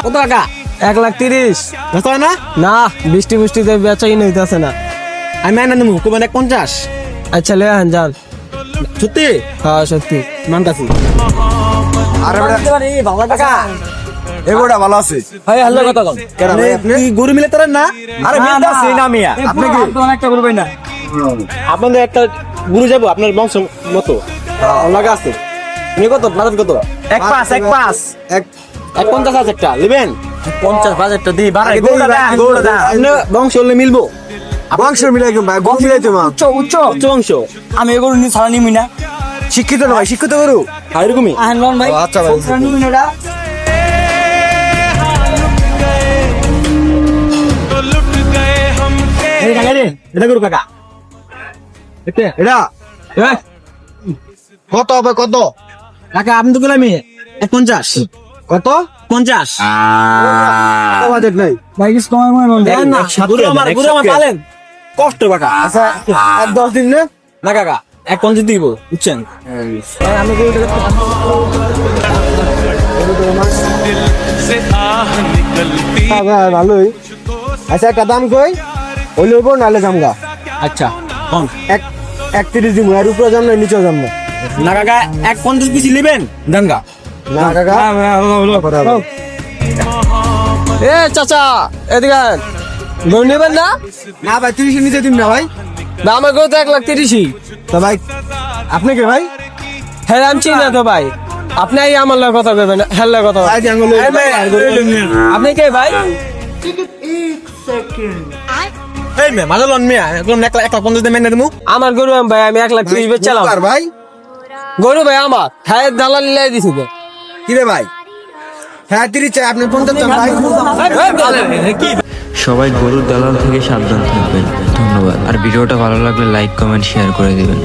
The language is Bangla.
কত টাকা? 1,30,000 বেচা হয় না? না, বৃষ্টি বৃষ্টিতে বেচাই হইতেছে না। আমি না নেবো কোন 50। আচ্ছা লে আন যান। সত্যি? হ্যাঁ সত্যি মানতাছি। আরে ভালো টাকা এগোটা ভালো আছে। ভাই আল্লাহ কথা কন। কেন ভাই আপনি গরু মিলে তারেন না? আরে মিলতাছি না মিয়া আপনি কি একটা গরু পাই না। আপনাদের একটা গরু যাবো আপনার বংশ মতো লাগা আছে। তুমি কত বাজার কত? এক পাস এক 50 আছে একটা নেবেন? 50 বাজেটটা দিই বাড়াই আগে দেই ভাই, গরুটা দাও। আপনার বংশ হলে মিলবো। বংশ মিলাই কেমন ভাই গরু মিলাই তো মা উচ্চ উচ্চ বংশ আমি এগুলো নি ছাড়া নিমি না শিক্ষিত না ভাই শিক্ষিত গরু আর এরকমই আহেন লন ভাই ও, আচ্ছা ভাই। ছাড়া নিমি না এটা এই টাকা রে এটা গরু কাকা দেখতে এটা এই কত হবে কত কাকা আপনি তো গেলাম 50 কত 50 বাজেট নাই ভাই কিছু কমাই মনে লন দেন না গরু আমার পালেন কষ্ট কাকা আচ্ছা আর 10 দিন না না কাকা 150 দিব বুঝছেন আমি ভাই ভালোই আচ্ছা একটা দাম কই ওই লইব নালে জামগা আচ্ছা কোন এক 31 দিন আর উপরে জাম না নিচে জাম না না কাকা 150 পিস নেবেন দেনগা না কাকা এ চাচা এদিকে গরু নেবেন না না ভাই 30 নিচে দিন না ভাই না আমার গরু তো 1,30,000 তো ভাই আপনি কে ভাই হ্যাঁ আমি চিনি না তো ভাই আপনি এই আমার লগে কথা বলবেন হ্যাঁ লগে কথা ভাই জাঙ্গল এই ভাই, আপনি কে ভাই এই মে মাঝে লন মিয়া একদম 1,50 দিয়ে মেনে দেবো আমার গরু ভাই আমি 1,30,000 বেচালাম আর ভাই গরু ভাই আমার হ্যাঁ দালাল লাই দিছি তো কি রে ভাই হ্যাঁ 30 চাই আপনি 50 চান ভাই কি সবাই গরুর দালাল থেকে সাবধান থাকবেন। ধন্যবাদ। আর ভিডিওটা ভালো লাগলে লাইক কমেন্ট শেয়ার করে দিবেন।